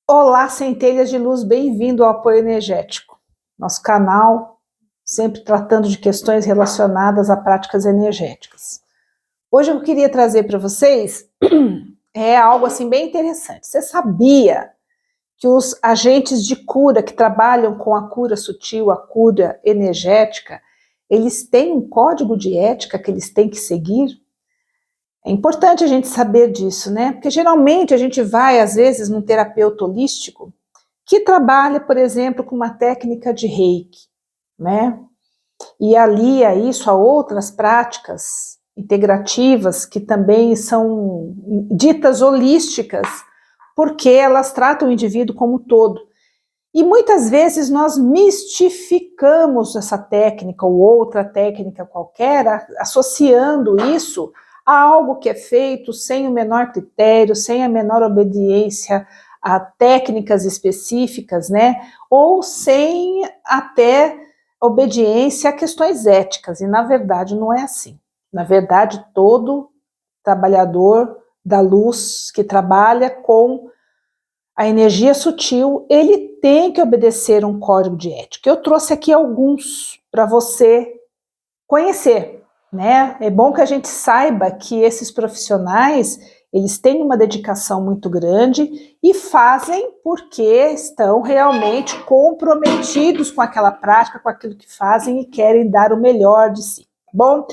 Olá, centelhas de luz, bem-vindo ao Apoio Energético, nosso canal sempre tratando de questões relacionadas a práticas energéticas. Hoje eu queria trazer para vocês algo assim bem interessante. Você sabia que os agentes de cura que trabalham com a cura sutil, a cura energética, eles têm um código de ética que eles têm que seguir? É importante a gente saber disso, né? Porque geralmente a gente vai, às vezes, num terapeuta holístico que trabalha, por exemplo, com uma técnica de Reiki, né? E alia isso a outras práticas integrativas que também são ditas holísticas, porque elas tratam o indivíduo como um todo. E muitas vezes nós mistificamos essa técnica ou outra técnica qualquer, associando isso a algo que é feito sem o menor critério, sem a menor obediência a técnicas específicas, né? Ou sem até obediência a questões éticas. E na verdade não é assim. Na verdade, todo trabalhador da luz que trabalha com a energia sutil, ele tem que obedecer um código de ética. Eu trouxe aqui alguns para você conhecer, né? É bom que a gente saiba que esses profissionais, eles têm uma dedicação muito grande e fazem porque estão realmente comprometidos com aquela prática, com aquilo que fazem e querem dar o melhor de si, tá bom?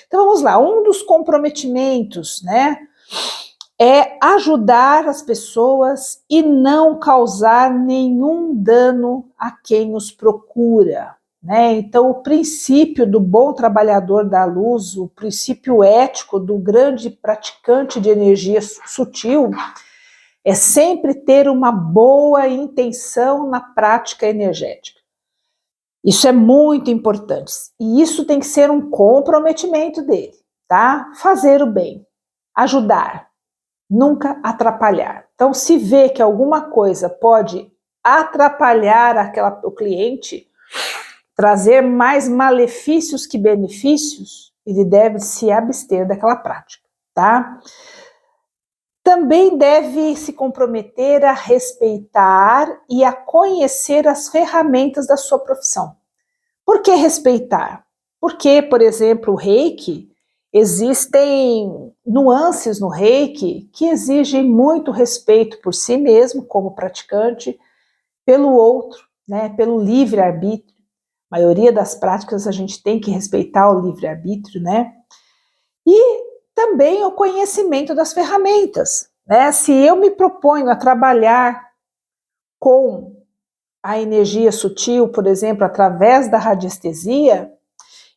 Então vamos lá, um dos comprometimentos, né, é ajudar as pessoas e não causar nenhum dano a quem os procura, né? Então, o princípio do bom trabalhador da luz, o princípio ético do grande praticante de energia sutil, é sempre ter uma boa intenção na prática energética. Isso é muito importante. E isso tem que ser um comprometimento dele, tá? Fazer o bem, ajudar, nunca atrapalhar. Então, se vê que alguma coisa pode atrapalhar o cliente, trazer mais malefícios que benefícios, ele deve se abster daquela prática, tá? Também deve se comprometer a respeitar e a conhecer as ferramentas da sua profissão. Por que respeitar? Porque, por exemplo, o Reiki, existem nuances no Reiki que exigem muito respeito por si mesmo, como praticante, pelo outro, né, pelo livre-arbítrio. A maioria das práticas a gente tem que respeitar o livre-arbítrio, né? E também o conhecimento das ferramentas, né? Se eu me proponho a trabalhar com a energia sutil, por exemplo, através da radiestesia,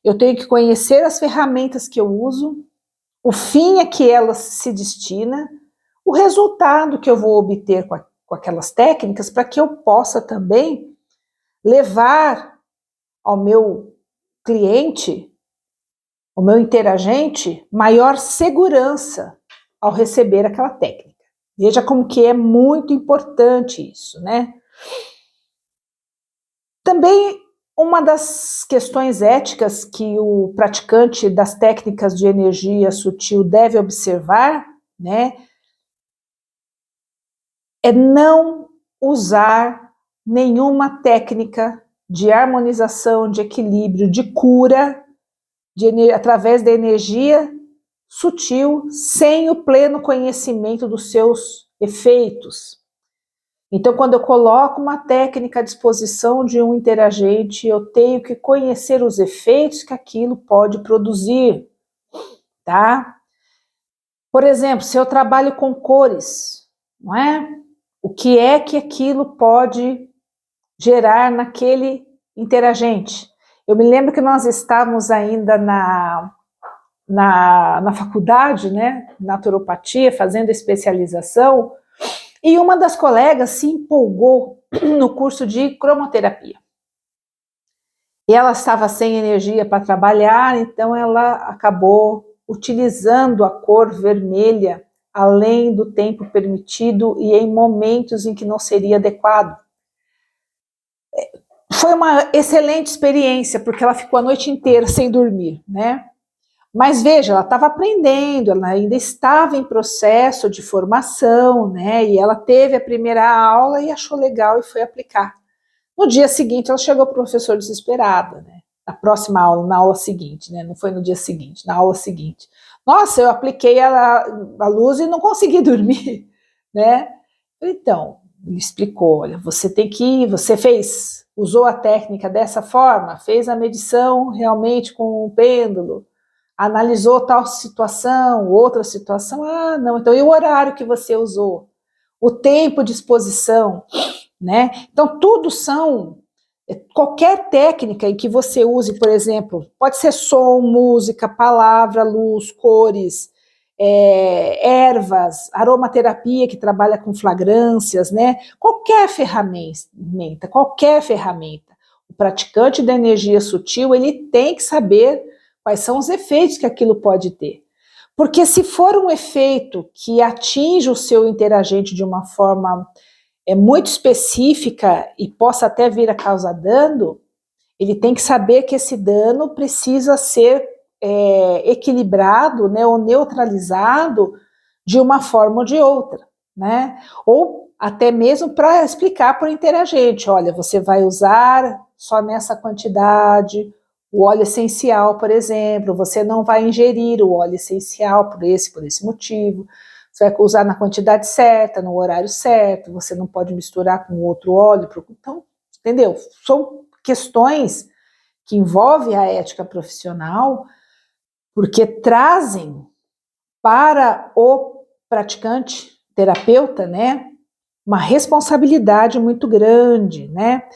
eu tenho que conhecer as ferramentas que eu uso, o fim a que elas se destina, o resultado que eu vou obter com aquelas técnicas, para que eu possa também levar ao meu cliente, ao meu interagente, maior segurança ao receber aquela técnica. Veja como que é muito importante isso, né? Também uma das questões éticas que o praticante das técnicas de energia sutil deve observar, né, é não usar nenhuma técnica de harmonização, de equilíbrio, de cura, através da energia sutil, sem o pleno conhecimento dos seus efeitos. Então, quando eu coloco uma técnica à disposição de um interagente, eu tenho que conhecer os efeitos que aquilo pode produzir, tá? Por exemplo, se eu trabalho com cores, não é? O que é que aquilo pode gerar naquele interagente? Eu me lembro que nós estávamos ainda na faculdade, né, naturopatia, fazendo especialização, e uma das colegas se empolgou no curso de cromoterapia. E ela estava sem energia para trabalhar, então ela acabou utilizando a cor vermelha além do tempo permitido e em momentos em que não seria adequado. Foi uma excelente experiência, porque ela ficou a noite inteira sem dormir, né? Mas veja, ela estava aprendendo, ela ainda estava em processo de formação, né? E ela teve a primeira aula e achou legal e foi aplicar. No dia seguinte, ela chegou para o professor desesperada, né? Na próxima aula, na aula seguinte, né? Não foi no dia seguinte, na aula seguinte. Nossa, eu apliquei a luz e não consegui dormir, né? Então, ele explicou, olha, você usou a técnica dessa forma, fez a medição realmente com o pêndulo, analisou tal situação, outra situação, não, então e o horário que você usou? O tempo de exposição, né? Então, tudo qualquer técnica em que você use, por exemplo, pode ser som, música, palavra, luz, cores, ervas, aromaterapia que trabalha com fragrâncias, né? Qualquer ferramenta. O praticante da energia sutil, ele tem que saber quais são os efeitos que aquilo pode ter. Porque se for um efeito que atinge o seu interagente de uma forma muito específica e possa até vir a causar dano, ele tem que saber que esse dano precisa ser equilibrado, né, ou neutralizado de uma forma ou de outra, né? Ou até mesmo para explicar para o interagente, olha, você vai usar só nessa quantidade o óleo essencial, por exemplo, você não vai ingerir o óleo essencial por esse motivo. Você vai usar na quantidade certa, no horário certo, você não pode misturar com outro óleo. Então, entendeu? São questões que envolvem a ética profissional, porque trazem para o praticante, terapeuta, né, uma responsabilidade muito grande, né?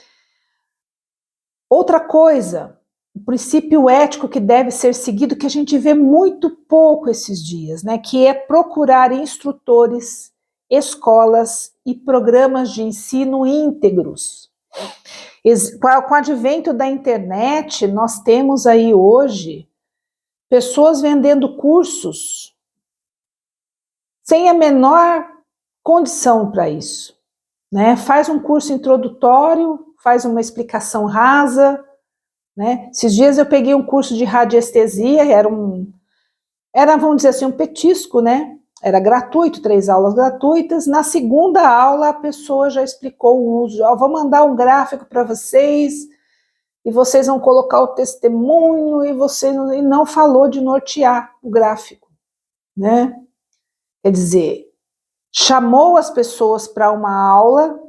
Outra coisa, o princípio ético que deve ser seguido, que a gente vê muito pouco esses dias, né, que é procurar instrutores, escolas e programas de ensino íntegros. Com o advento da internet, nós temos aí hoje pessoas vendendo cursos sem a menor condição para isso, né? Faz um curso introdutório, faz uma explicação rasa, né? Esses dias eu peguei um curso de radiestesia, era, vamos dizer assim, um petisco, né? Era gratuito, 3 aulas gratuitas. Na segunda aula, a pessoa já explicou o uso. Vou mandar um gráfico para vocês, e vocês vão colocar o testemunho, e não falou de nortear o gráfico, né? Quer dizer, chamou as pessoas para uma aula,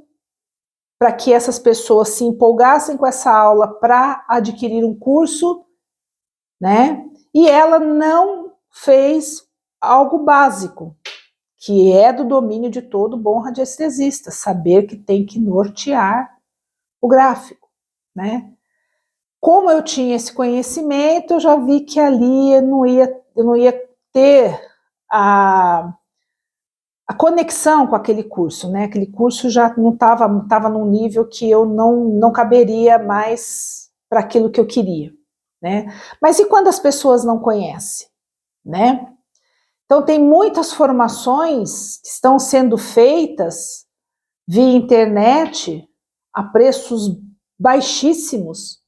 para que essas pessoas se empolgassem com essa aula para adquirir um curso, né? E ela não fez algo básico, que é do domínio de todo bom radiestesista, saber que tem que nortear o gráfico, né? Como eu tinha esse conhecimento, eu já vi que ali eu não ia ter a conexão com aquele curso, né? Aquele curso já não estava num nível que eu não caberia mais para aquilo que eu queria, né? Mas e quando as pessoas não conhecem, né? Então tem muitas formações que estão sendo feitas via internet a preços baixíssimos,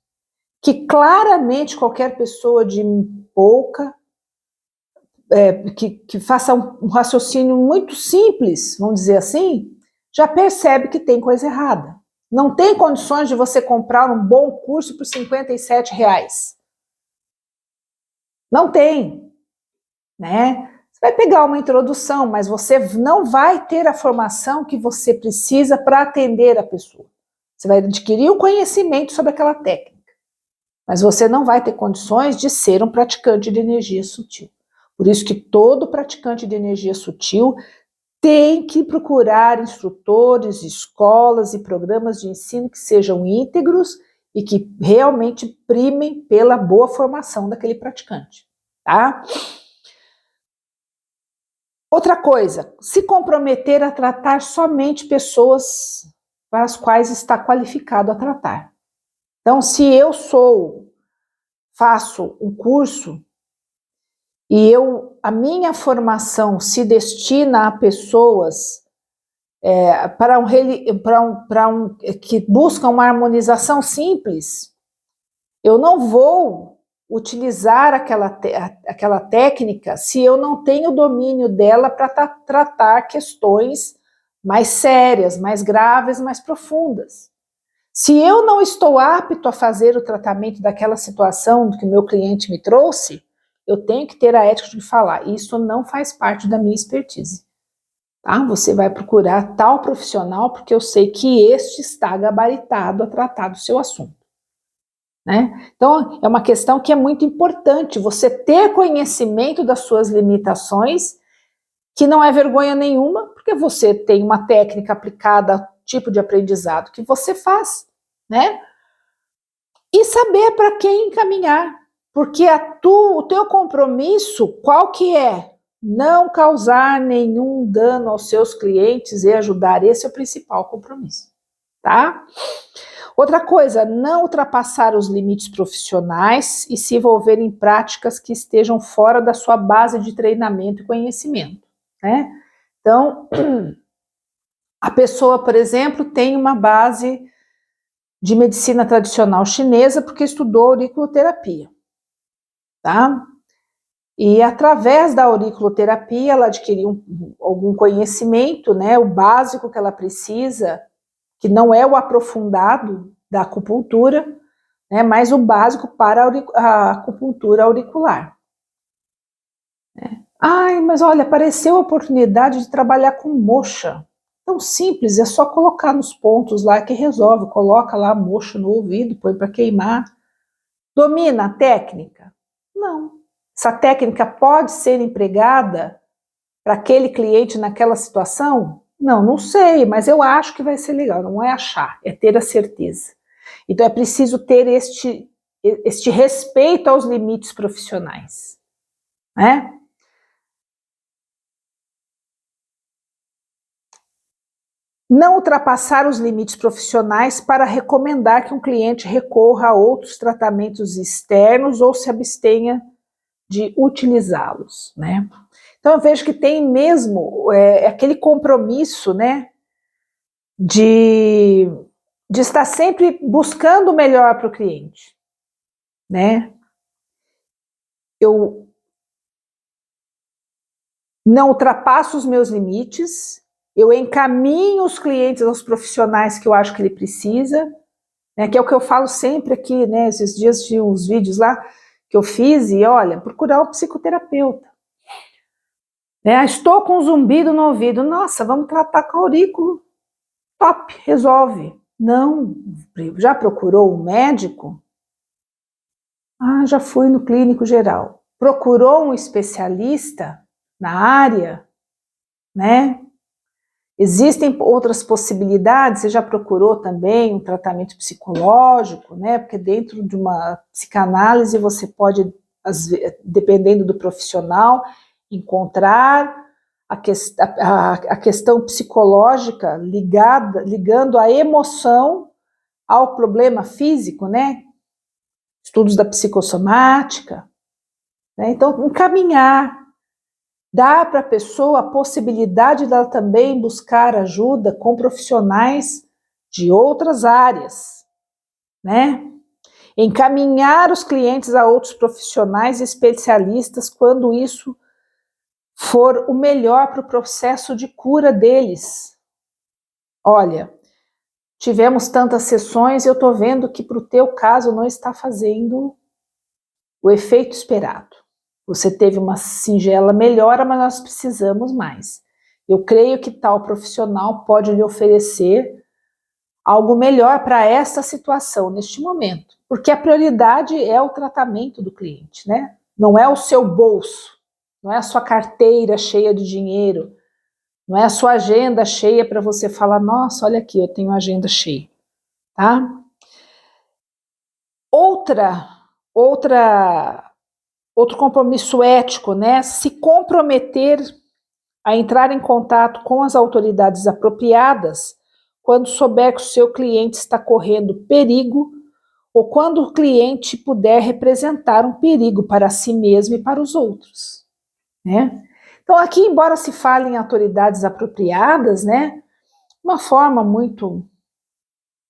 que claramente qualquer pessoa de pouca, que faça um raciocínio muito simples, vamos dizer assim, já percebe que tem coisa errada. Não tem condições de você comprar um bom curso por R$57. Não tem, né? Você vai pegar uma introdução, mas você não vai ter a formação que você precisa para atender a pessoa. Você vai adquirir um conhecimento sobre aquela técnica, mas você não vai ter condições de ser um praticante de energia sutil. Por isso que todo praticante de energia sutil tem que procurar instrutores, escolas e programas de ensino que sejam íntegros e que realmente primem pela boa formação daquele praticante, tá? Outra coisa, se comprometer a tratar somente pessoas para as quais está qualificado a tratar. Então, se eu faço um curso e a minha formação se destina a pessoas que buscam uma harmonização simples, eu não vou utilizar aquela técnica se eu não tenho domínio dela para tratar questões mais sérias, mais graves, mais profundas. Se eu não estou apto a fazer o tratamento daquela situação que o meu cliente me trouxe, eu tenho que ter a ética de falar, isso não faz parte da minha expertise. Tá? Você vai procurar tal profissional porque eu sei que este está gabaritado a tratar do seu assunto. Né? Então, é uma questão que é muito importante, você ter conhecimento das suas limitações, que não é vergonha nenhuma, porque você tem uma técnica aplicada ao tipo de aprendizado que você faz, né? E saber para quem encaminhar, porque o teu compromisso, qual que é? Não causar nenhum dano aos seus clientes e ajudar, esse é o principal compromisso, tá? Outra coisa, não ultrapassar os limites profissionais e se envolver em práticas que estejam fora da sua base de treinamento e conhecimento, né? Então, a pessoa, por exemplo, tem uma base de medicina tradicional chinesa porque estudou auriculoterapia, tá? E através da auriculoterapia ela adquiriu algum conhecimento, né, o básico que ela precisa, que não é o aprofundado da acupuntura, né, mas o básico para a acupuntura auricular. Ai, mas olha, apareceu a oportunidade de trabalhar com moxa. Tão simples, é só colocar nos pontos lá que resolve. Coloca lá a moxa no ouvido, põe para queimar. Domina a técnica? Não. Essa técnica pode ser empregada para aquele cliente naquela situação? Não, não sei, mas eu acho que vai ser legal. Não é achar, é ter a certeza. Então é preciso ter este respeito aos limites profissionais, né? Não ultrapassar os limites profissionais para recomendar que um cliente recorra a outros tratamentos externos ou se abstenha de utilizá-los, né? Então eu vejo que tem mesmo aquele compromisso, né, de estar sempre buscando o melhor para o cliente, né? Eu não ultrapasso os meus limites, eu encaminho os clientes aos profissionais que eu acho que ele precisa, né, que é o que eu falo sempre aqui, né? Esses dias tinha uns vídeos lá que eu fiz e olha, procurar um psicoterapeuta. Estou com um zumbido no ouvido, nossa, vamos tratar com aurículo, top, resolve. Não, já procurou um médico? Ah, já fui no clínico geral. Procurou um especialista na área, né? Existem outras possibilidades, você já procurou também um tratamento psicológico, né? Porque dentro de uma psicanálise você pode, dependendo do profissional, encontrar a questão psicológica ligando a emoção ao problema físico, né? Estudos da psicossomática, né? Então, encaminhar, dar para a pessoa a possibilidade dela também buscar ajuda com profissionais de outras áreas, né? Encaminhar os clientes a outros profissionais especialistas quando isso for o melhor para o processo de cura deles. Olha, tivemos tantas sessões e eu estou vendo que para o teu caso não está fazendo o efeito esperado. Você teve uma singela melhora, mas nós precisamos mais. Eu creio que tal profissional pode lhe oferecer algo melhor para essa situação, neste momento. Porque a prioridade é o tratamento do cliente, né? Não é o seu bolso, não é a sua carteira cheia de dinheiro, não é a sua agenda cheia para você falar, nossa, olha aqui, eu tenho agenda cheia, tá? Outro compromisso ético, né? Se comprometer a entrar em contato com as autoridades apropriadas quando souber que o seu cliente está correndo perigo ou quando o cliente puder representar um perigo para si mesmo e para os outros, né? Então aqui, embora se fale em autoridades apropriadas, né, uma forma muito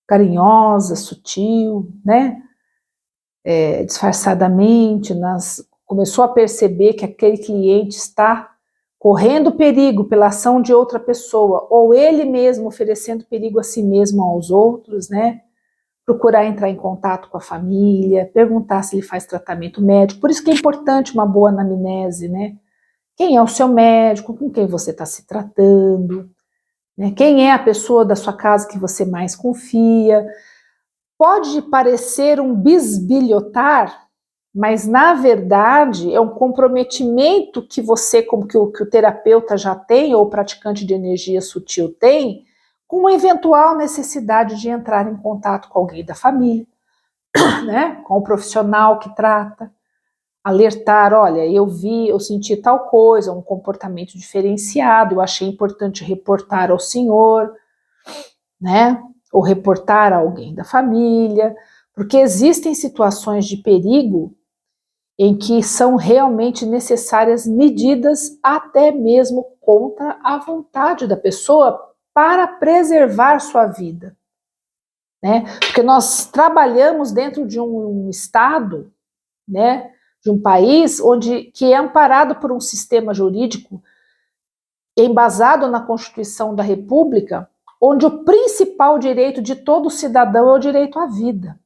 carinhosa, sutil, né, disfarçadamente, começou a perceber que aquele cliente está correndo perigo pela ação de outra pessoa, ou ele mesmo oferecendo perigo a si mesmo aos outros, né? Procurar entrar em contato com a família, perguntar se ele faz tratamento médico. Por isso que é importante uma boa anamnese, né? Quem é o seu médico, com quem você está se tratando, né? Quem é a pessoa da sua casa que você mais confia. Pode parecer um bisbilhotar, mas na verdade é um comprometimento que você, como que o terapeuta já tem, ou o praticante de energia sutil tem, com uma eventual necessidade de entrar em contato com alguém da família, né? Com o profissional que trata, alertar, olha, eu senti tal coisa, um comportamento diferenciado, eu achei importante reportar ao senhor, né? Ou reportar a alguém da família, porque existem situações de perigo em que são realmente necessárias medidas até mesmo contra a vontade da pessoa para preservar sua vida, né? Porque nós trabalhamos dentro de um estado, né, de um país que é amparado por um sistema jurídico embasado na Constituição da República, onde o principal direito de todo cidadão é o direito à vida.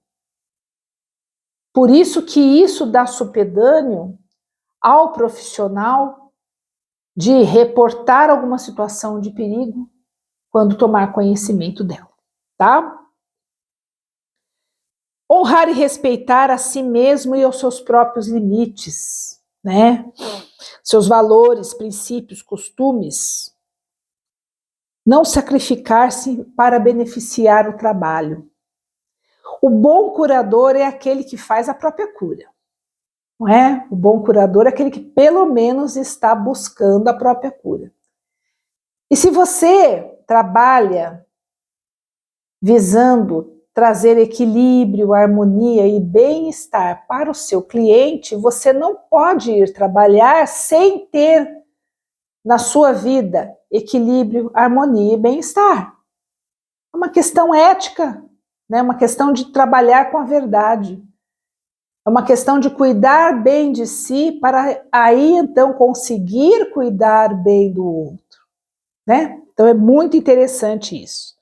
Por isso que isso dá supedâneo ao profissional de reportar alguma situação de perigo quando tomar conhecimento dela, tá? Honrar e respeitar a si mesmo e aos seus próprios limites, né? Seus valores, princípios, costumes. Não sacrificar-se para beneficiar o trabalho. O bom curador é aquele que faz a própria cura, não é? O bom curador é aquele que pelo menos está buscando a própria cura. E se você trabalha visando trazer equilíbrio, harmonia e bem-estar para o seu cliente, você não pode ir trabalhar sem ter na sua vida equilíbrio, harmonia e bem-estar. É uma questão ética, né? Uma questão de trabalhar com a verdade. É uma questão de cuidar bem de si para aí então conseguir cuidar bem do outro, né? Então é muito interessante isso.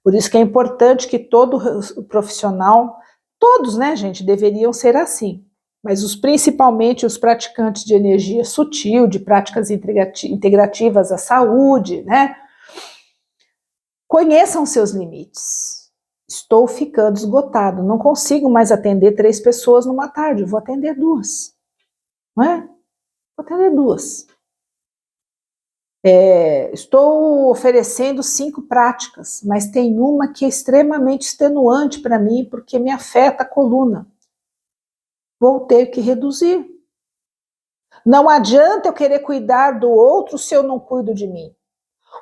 Por isso que é importante que todo profissional, todos, né, gente, deveriam ser assim. Mas principalmente os praticantes de energia sutil, de práticas integrativas à saúde, né? Conheçam seus limites. Estou ficando esgotado, não consigo mais atender 3 pessoas numa tarde, vou atender 2. Não é? Vou atender 2. Estou oferecendo 5 práticas, mas tem uma que é extremamente extenuante para mim, porque me afeta a coluna. Vou ter que reduzir. Não adianta eu querer cuidar do outro se eu não cuido de mim.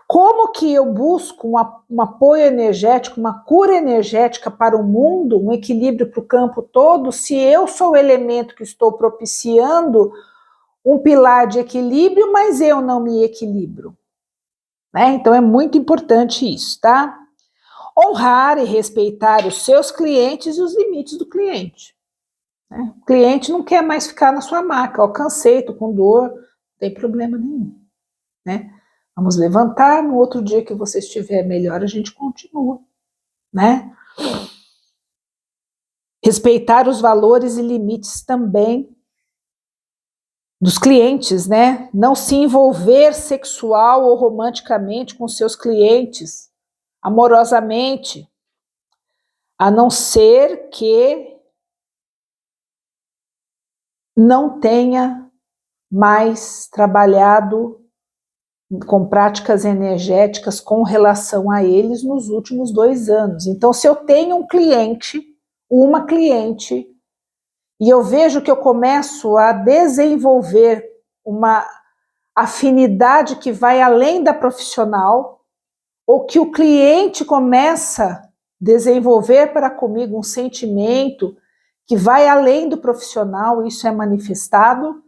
Como que eu busco um apoio energético, uma cura energética para o mundo, um equilíbrio para o campo todo, se eu sou o elemento que estou propiciando um pilar de equilíbrio, mas eu não me equilibro? Né? Então é muito importante isso, tá? Honrar e respeitar os seus clientes e os limites do cliente. Né? O cliente não quer mais ficar na sua maca, ó, cansei, tô com dor, não tem problema nenhum, né? Vamos levantar, no outro dia que você estiver melhor, a gente continua, né? Respeitar os valores e limites também dos clientes, né? Não se envolver sexual ou romanticamente com seus clientes, amorosamente, a não ser que não tenha mais trabalhado com práticas energéticas com relação a eles nos últimos 2 anos. Então, se eu tenho um cliente, uma cliente, e eu vejo que eu começo a desenvolver uma afinidade que vai além da profissional, ou que o cliente começa a desenvolver para comigo um sentimento que vai além do profissional, isso é manifestado,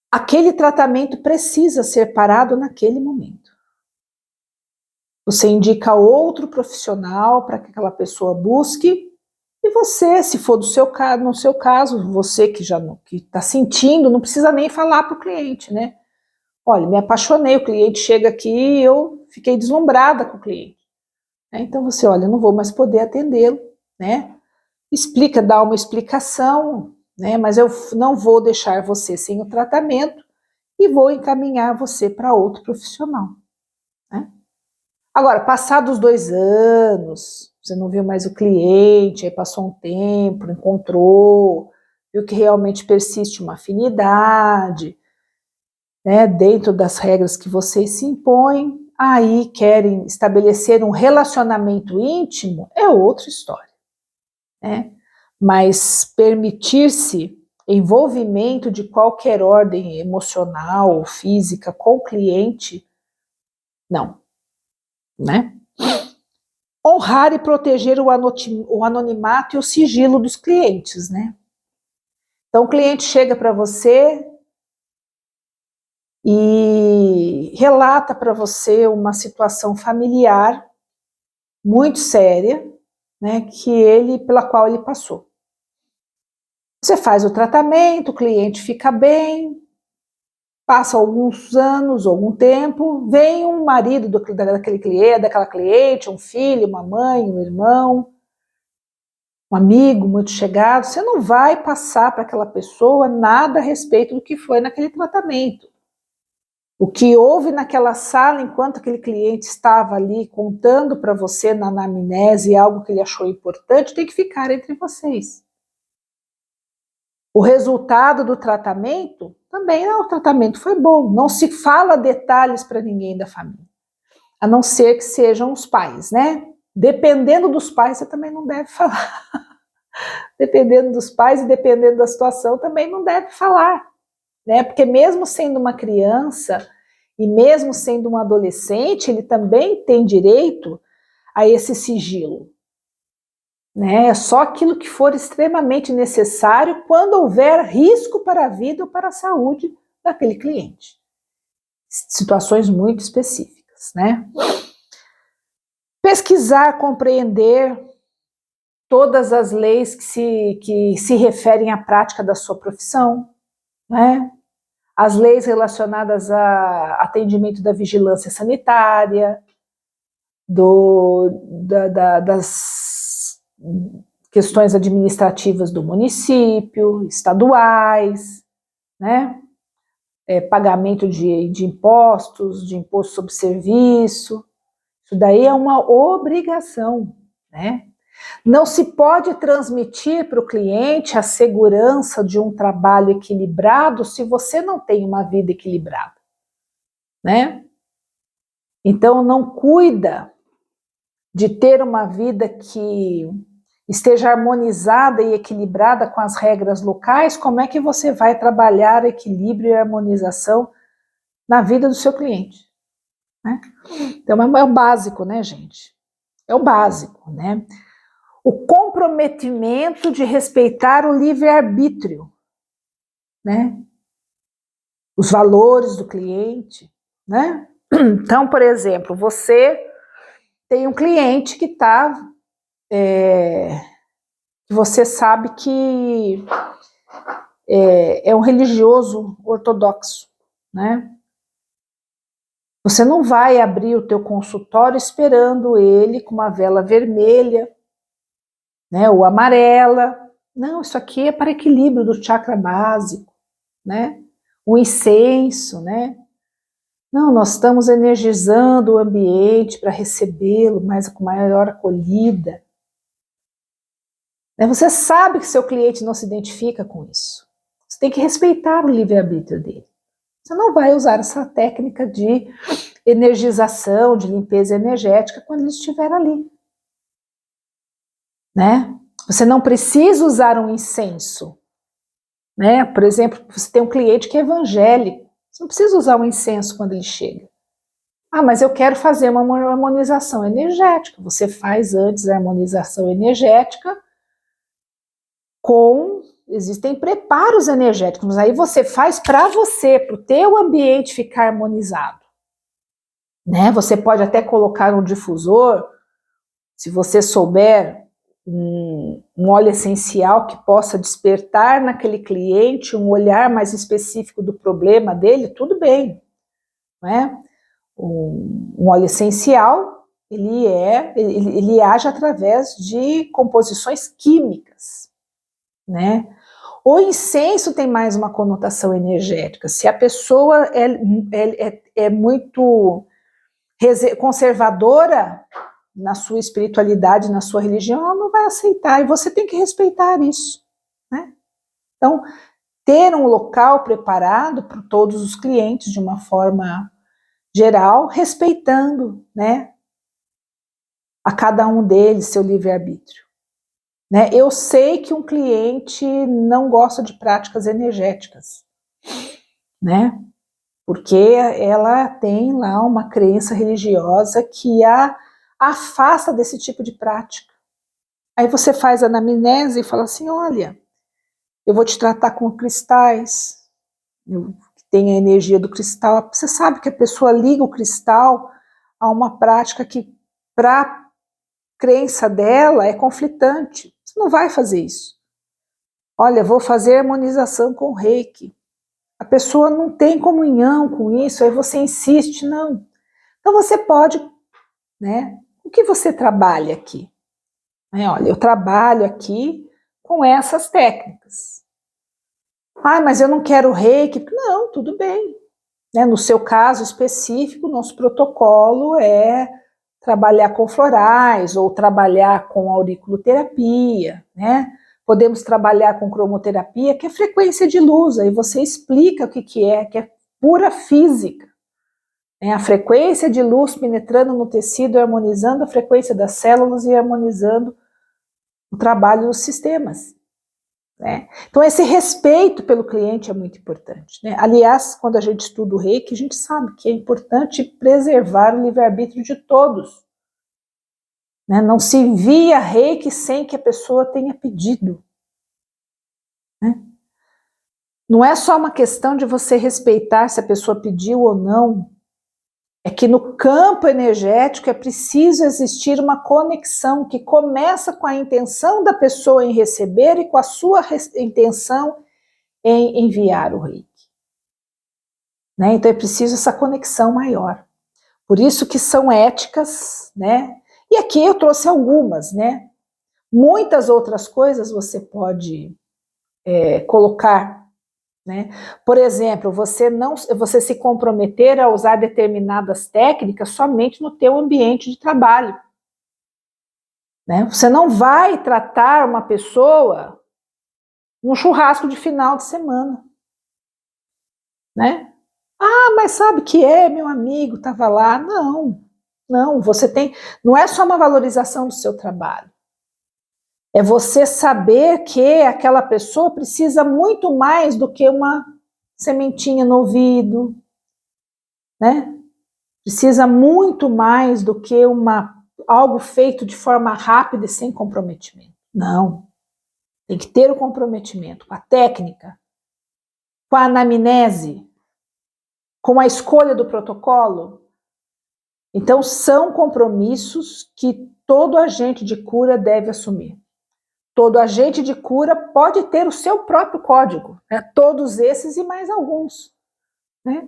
aquele tratamento precisa ser parado naquele momento. Você indica outro profissional para que aquela pessoa busque e você, se for do seu caso, no seu caso, você que já que está sentindo, não precisa nem falar para o cliente, né? Olha, me apaixonei, o cliente chega aqui e eu fiquei deslumbrada com o cliente. Então você, olha, eu não vou mais poder atendê-lo, né? Explica, dá uma explicação, né? Mas eu não vou deixar você sem o tratamento e vou encaminhar você para outro profissional, né? Agora, passados 2 anos, você não viu mais o cliente, aí passou um tempo, encontrou, viu que realmente persiste uma afinidade, né, dentro das regras que vocês se impõem, aí querem estabelecer um relacionamento íntimo, é outra história, né? Mas permitir-se envolvimento de qualquer ordem emocional ou física com o cliente, não, né? Honrar e proteger o anonimato e o sigilo dos clientes, né? Então o cliente chega para você e relata para você uma situação familiar muito séria, né, pela qual ele passou. Você faz o tratamento, o cliente fica bem, passa alguns anos, algum tempo, vem um marido daquela cliente, um filho, uma mãe, um irmão, um amigo muito chegado, você não vai passar para aquela pessoa nada a respeito do que foi naquele tratamento. O que houve naquela sala enquanto aquele cliente estava ali contando para você na anamnese algo que ele achou importante, tem que ficar entre vocês. O resultado do tratamento, também o tratamento foi bom. Não se fala detalhes para ninguém da família, a não ser que sejam os pais, né? Dependendo dos pais, você também não deve falar. Dependendo dos pais e dependendo da situação, também não deve falar, né? Porque mesmo sendo uma criança e mesmo sendo um adolescente, ele também tem direito a esse sigilo, né? É só aquilo que for extremamente necessário quando houver risco para a vida ou para a saúde daquele cliente. Situações muito específicas, né? Pesquisar, compreender todas as leis que se referem à prática da sua profissão, né? As leis relacionadas a atendimento da vigilância sanitária, das questões administrativas do município, estaduais, né? Pagamento de impostos, de imposto sobre serviço, isso daí é uma obrigação, né? Não se pode transmitir para o cliente a segurança de um trabalho equilibrado se você não tem uma vida equilibrada, né? Então não cuida de ter uma vida que esteja harmonizada e equilibrada com as regras locais, como é que você vai trabalhar equilíbrio e harmonização na vida do seu cliente, né? Então é o básico, né, gente? É o básico, né? O comprometimento de respeitar o livre-arbítrio, né? Os valores do cliente, né? Então, por exemplo, você tem um cliente que está, você sabe que é um religioso ortodoxo, né? Você não vai abrir o teu consultório esperando ele com uma vela vermelha, né, ou amarela. Não, isso aqui é para equilíbrio do chakra básico, né? O incenso, né? Não, nós estamos energizando o ambiente para recebê-lo com maior acolhida. Você sabe que seu cliente não se identifica com isso. Você tem que respeitar o livre-arbítrio dele. Você não vai usar essa técnica de energização, de limpeza energética quando ele estiver ali, né? Você não precisa usar um incenso, né? Por exemplo, você tem um cliente que é evangélico, você não precisa usar um incenso quando ele chega. Ah, mas eu quero fazer uma harmonização energética. Você faz antes a harmonização energética existem preparos energéticos, mas aí você faz para você, para o teu ambiente ficar harmonizado, né? Você pode até colocar um difusor, se você souber um óleo essencial que possa despertar naquele cliente um olhar mais específico do problema dele, tudo bem, não é? Um óleo essencial, ele age através de composições químicas, né? O incenso tem mais uma conotação energética. Se a pessoa é muito conservadora na sua espiritualidade, na sua religião, ela não vai aceitar, e você tem que respeitar isso, né? Então, ter um local preparado para todos os clientes de uma forma geral, respeitando, né, a cada um deles seu livre-arbítrio. Né? Eu sei que um cliente não gosta de práticas energéticas, né? Porque ela tem lá uma crença religiosa que a afasta desse tipo de prática. Aí você faz a anamnese e fala assim, olha, eu vou te tratar com cristais, que tem a energia do cristal. Você sabe que a pessoa liga o cristal a uma prática que, para a crença dela, é conflitante. Você não vai fazer isso. Olha, vou fazer harmonização com o Reiki. A pessoa não tem comunhão com isso, aí você insiste, não. Então você pode, né? O que você trabalha aqui? Olha, eu trabalho aqui com essas técnicas. Ah, mas eu não quero Reiki. Não, tudo bem. Né? No seu caso específico, nosso protocolo é trabalhar com florais ou trabalhar com auriculoterapia, né? Podemos trabalhar com cromoterapia, que é frequência de luz, aí você explica o que é pura física. Né? A frequência de luz penetrando no tecido, harmonizando a frequência das células e harmonizando o trabalho dos sistemas. Né? Então esse respeito pelo cliente é muito importante. Né? Aliás, quando a gente estuda o Reiki, a gente sabe que é importante preservar o livre-arbítrio de todos. Né? Não se envia Reiki sem que a pessoa tenha pedido. Né? Não é só uma questão de você respeitar se a pessoa pediu ou não. É que no campo energético é preciso existir uma conexão que começa com a intenção da pessoa em receber e com a sua intenção em enviar o Reiki. Né? Então é preciso essa conexão maior. Por isso que são éticas, né? E aqui eu trouxe algumas, né? Muitas outras coisas você pode colocar, né? Por exemplo, você se comprometer a usar determinadas técnicas somente no teu ambiente de trabalho. Né? Você não vai tratar uma pessoa num churrasco de final de semana. Né? Ah, mas sabe que meu amigo estava lá. Não, você tem. Não é só uma valorização do seu trabalho. É você saber que aquela pessoa precisa muito mais do que uma sementinha no ouvido, né? Precisa muito mais do que algo feito de forma rápida e sem comprometimento. Não. Tem que ter o comprometimento com a técnica, com a anamnese, com a escolha do protocolo. Então, são compromissos que todo agente de cura deve assumir. Todo agente de cura pode ter o seu próprio código, né? Todos esses e mais alguns. Né?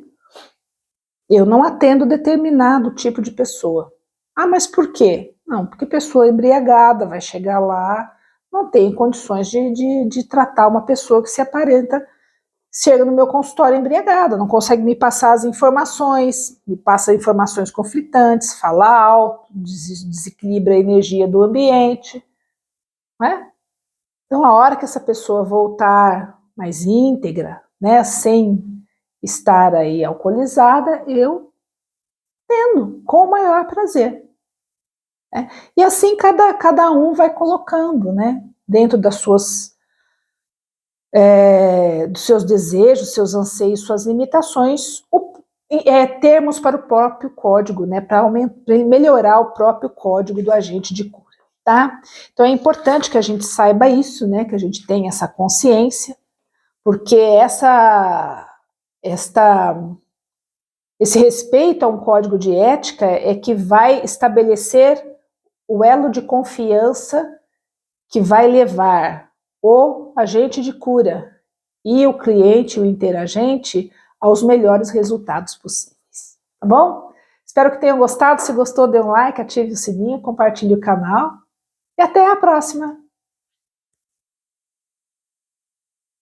Eu não atendo determinado tipo de pessoa. Ah, mas por quê? Não, porque pessoa embriagada vai chegar lá, não tem condições de tratar uma pessoa que se aparenta, chega no meu consultório embriagada, não consegue me passar as informações, me passa informações conflitantes, fala alto, desequilibra a energia do ambiente. Né? Então, a hora que essa pessoa voltar mais íntegra, né, sem estar aí alcoolizada, eu atendo com o maior prazer. Né? E assim cada um vai colocando, né, dentro dos seus desejos, seus anseios, suas limitações, termos para o próprio código, né, para melhorar o próprio código do agente de cura. Tá? Então é importante que a gente saiba isso, né, que a gente tenha essa consciência, porque esse respeito a um código de ética é que vai estabelecer o elo de confiança que vai levar o agente de cura e o cliente, o interagente, aos melhores resultados possíveis. Tá bom? Espero que tenham gostado. Se gostou, dê um like, ative o sininho, compartilhe o canal. E até a próxima!